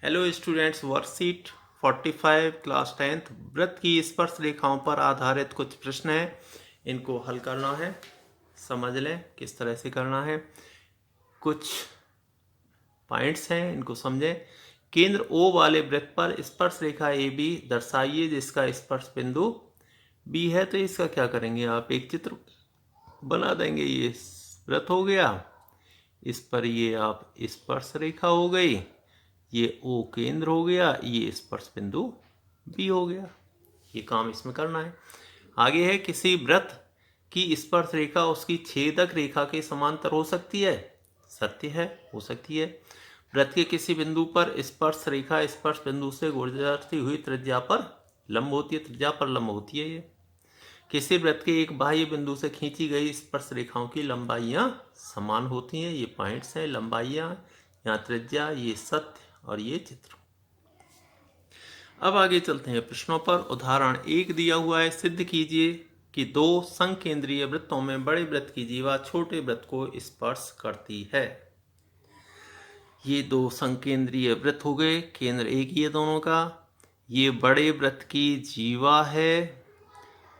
Hello students, worksheet 45 class 10th वृत्त की स्पर्श रेखाओं पर आधारित कुछ प्रश्न हैं। इनको हल करना है। समझ लें किस तरह से करना है। कुछ पॉइंट्स हैं, इनको समझें। केंद्र O वाले वृत्त पर स्पर्श रेखा AB दर्शाइए जिसका स्पर्श बिंदु B है। तो इसका क्या करेंगे, आप एक चित्र बना देंगे। ये वृत्त हो गया, इस पर ये आप स्पर्श रेखा हो गई, ये O केंद्र हो गया, ये स्पर्श बिंदु B हो गया। ये काम इसमें करना है। आगे है, किसी वृत्त की स्पर्श रेखा उसकी छेदक रेखा के समांतर हो सकती है। सत्य है, हो सकती है। वृत्त के किसी बिंदु पर स्पर्श रेखा स्पर्श बिंदु से गुजरती हुई त्रिज्या पर लंब होती है। त्रिज्या पर लंब होती है। ये किसी वृत्त के एक बाह्य बिंदु से खींची गई स्पर्श रेखाओं की लंबाइयां समान होती हैं। ये पॉइंट्स हैं, लंबाइयां, यहाँ त्रिज्या, ये सत्य और ये चित्र। अब आगे चलते हैं प्रश्नों पर। उदाहरण 1 दिया हुआ है, सिद्ध कीजिए कि दो संकेंद्रीय वृत्तों में बड़े वृत्त की जीवा छोटे वृत्त को स्पर्श करती है। ये दो संकेंद्रीय वृत्त हो गए, केंद्र एक ही है दोनों का। ये बड़े वृत्त की जीवा है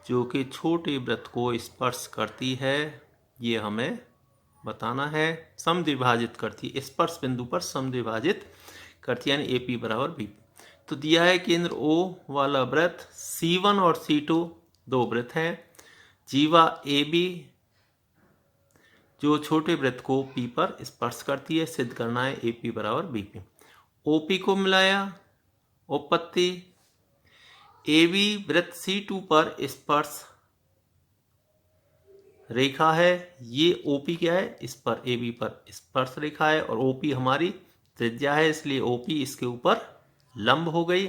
जो कि छोटे वृत्त को स्पर्श करती है। ये हमें बताना है। समद्विभाजित करती है, स्पर्श बिंदु पर समद्विभाजित करती है, यानी AP बराबर BP। तो दिया है केंद्र O वाला वृत्त C1 और C2 दो वृत्त हैं। जीवा AB जो छोटे वृत्त को P पर स्पर्श करती है। सिद्ध करना है AP बराबर BP। OP को मिलाया, उपपत्ति AB वृत्त C2 पर स्पर्श रेखा है। ये OP क्या है, इस पर AB पर स्पर्श रेखा है और OP हमारी त्रिज्या है, इसलिए OP इसके ऊपर लंब हो गई।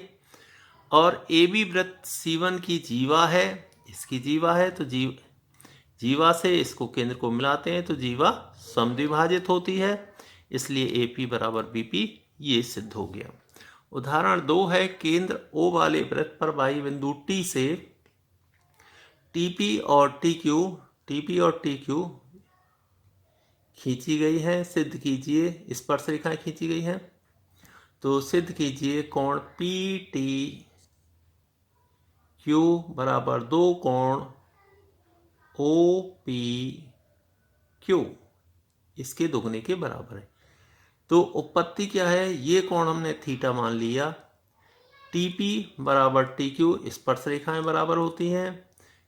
और AB वृत्त C1 की जीवा है, इसकी जीवा है, तो जीवा से इसको केंद्र को मिलाते हैं तो जीवा समद्विभाजित होती है, इसलिए AP बराबर BP। ये सिद्ध हो गया। उदाहरण 2 है, केंद्र O वाले वृत्त पर बाह्य बिंदु T से TP और TQ खींची गई है। सिद्ध कीजिए, स्पर्श रेखाएं खींची गई हैं। तो सिद्ध कीजिए कोण PTQ बराबर दो कोण OPQ इसके दोगुने के बराबर है। तो उपपत्ति क्या है, ये कोण हमने थीटा मान लिया। TP बराबर TQ स्पर्श रेखाएं बराबर होती हैं,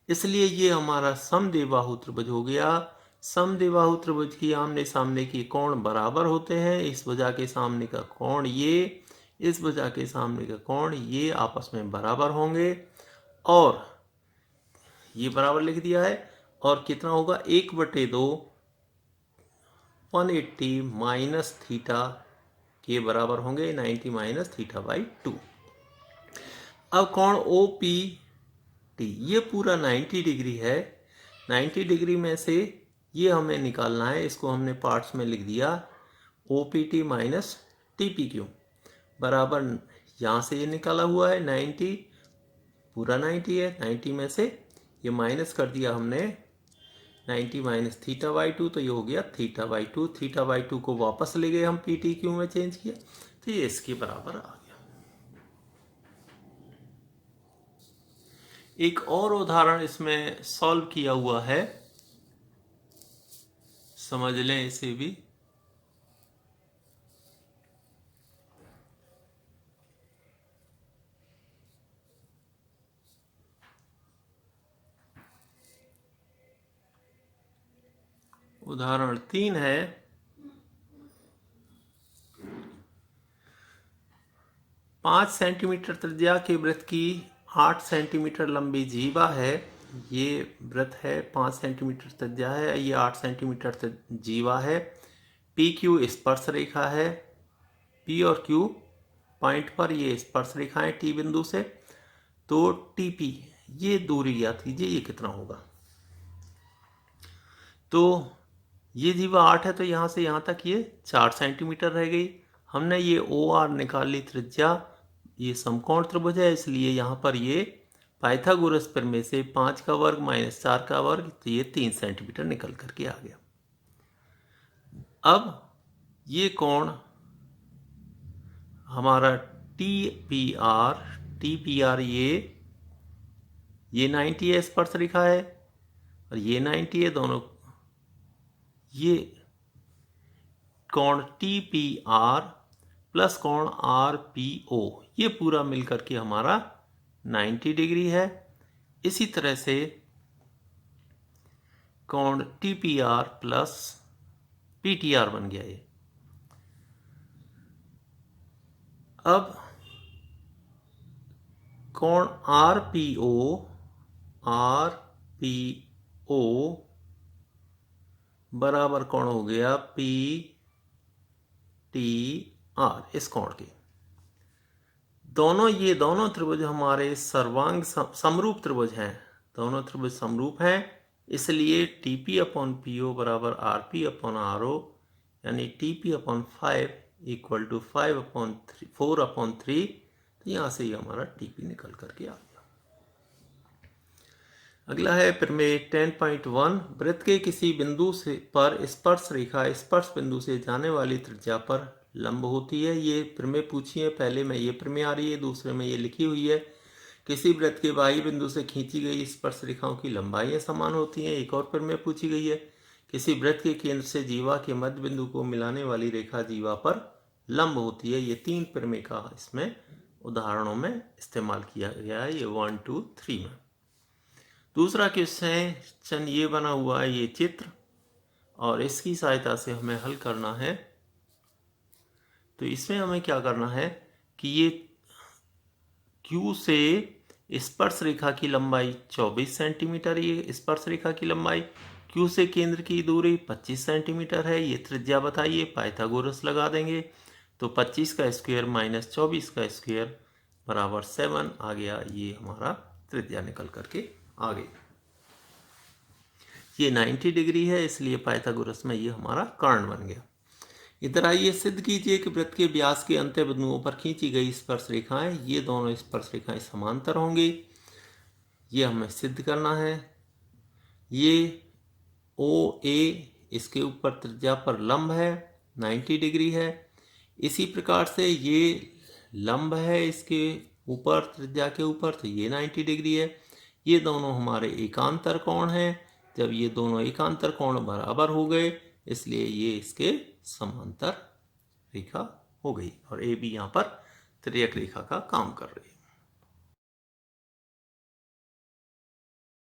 इसलिए ये हमारा समद्विबाहु त्रिभुज हो गया। समद्विबाहु त्रिभुज की आमने सामने की कोण बराबर होते हैं। इस भुजा के सामने का कोण ये, इस भुजा के सामने का कोण ये आपस में बराबर होंगे और ये बराबर लिख दिया है। और कितना होगा, 1/2 180 माइनस थीटा के बराबर होंगे, 90 माइनस थीटा बाई 2। अब कोण OPT ये पूरा 90 डिग्री है। 90 डिग्री में से ये हमें निकालना है, इसको हमने पार्ट्स में लिख दिया। OPT माइनस TPQ बराबर, यहाँ से ये निकाला हुआ है 90, पूरा 90 है। 90 में से ये माइनस कर दिया हमने, 90 माइनस थीटा बाई 2, तो ये हो गया थीटा बाई 2। थीटा बाई 2 को वापस ले गए हम, PTQ में चेंज किया, तो ये इसके बराबर आ गया। एक और उदाहरण इसमें सॉल्व किया हुआ है, समझ लें इसे भी। उदाहरण 3 है, 5 सेंटीमीटर त्रिज्या के वृत्त की 8 सेंटीमीटर लंबी जीवा है। ये वृत्त है, 5 सेंटीमीटर त्रिज्या है, ये 8 सेंटीमीटर जीवा है। PQ स्पर्श रेखा है, P और Q पॉइंट पर ये स्पर्श रेखाएं T बिंदु से। तो TP ये दूरी ज्ञात कीजिए, ये कितना होगा। तो ये जीवा 8 है, तो यहाँ से यहाँ तक ये 4 सेंटीमीटर रह गई। हमने ये OR निकाल ली त्रिज्या, ये समकोण त्रिभुज है, इसलिए यहाँ पर ये पाइथागोरस प्रमेय से 5 का वर्ग माइनस 4 का वर्ग, तो ये 3 सेंटीमीटर निकल करके आ गया। अब ये कोण हमारा टी पी आर ये 90 है, स्पर्श रेखा है, और ये 90 है, दोनों ये कोण टी पी आर प्लस कोण आर पी ओ ये पूरा मिलकर के हमारा 90 डिग्री है। इसी तरह से कोण T P R plus P T R बन गया ये। अब कोण आर पी ओ बराबर कोण हो गया पी टी आर। इस कोण के दोनों त्रिभुज हमारे सर्वांग समरूप त्रिभुज हैं, दोनों त्रिभुज समरूप हैं, इसलिए T P upon P O बराबर R P upon R O, यानी T P upon 5 equal to 4/3। तो यहाँ से ये हमारा टी पी निकल करके आ गया। अगला है प्रमेय 10.1। वृत्त के किसी बिंदु से पर स्पर्श रेखा स्पर्श बिंदु से जाने वाली त्रिज्या पर लंब होती है। ये प्रमेय पूछी है, पहले में ये प्रमेय आ रही है, दूसरे में ये लिखी हुई है। किसी वृत्त के बाह्य बिंदु से खींची गई स्पर्श रेखाओं की लंबाइयाँ समान होती हैं। एक और प्रमेय पूछी गई है, किसी वृत्त के केंद्र से जीवा के मध्य बिंदु को मिलाने वाली रेखा जीवा पर लंब होती है। ये 3 प्रमेय का इसमें उदाहरणों में इस्तेमाल किया गया है, ये 1, 2, 3 में। दूसरा क्वेश्चन ये बना हुआ है, ये चित्र, और इसकी सहायता से हमें हल करना है। तो इसमें हमें क्या करना है कि ये Q से स्पर्श रेखा की लंबाई 24 सेंटीमीटर, ये स्पर्श रेखा की लंबाई Q से केंद्र की दूरी 25 सेंटीमीटर है। ये त्रिज्या बताइए, पाइथागोरस लगा देंगे। तो 25 का स्क्वायर माइनस 24 का स्क्वायर बराबर 7 आ गया। ये हमारा त्रिज्या निकल करके आ गई। ये 90 डिग्री है, इसलिए पाइथागोरस में ये हमारा कर्ण बन गया। इधर आइए, सिद्ध कीजिए कि वृत्त के व्यास के अंत्य बिंदुओं पर खींची गई स्पर्श रेखाएं, ये दोनों स्पर्श रेखाएं समांतर होंगी। ये हमें सिद्ध करना है। ये ओ ए इसके ऊपर त्रिज्या पर लंब है, 90 डिग्री है। इसी प्रकार से ये लंब है इसके ऊपर त्रिज्या के ऊपर, तो ये 90 डिग्री है। ये दोनों हमारे एकांतर कोण हैं। जब ये दोनों एकांतर कोण बराबर हो गए, इसलिए ये इसके समांतर रेखा हो गई, और ए बी यहाँ पर तिर्यक रेखा का काम कर रही है।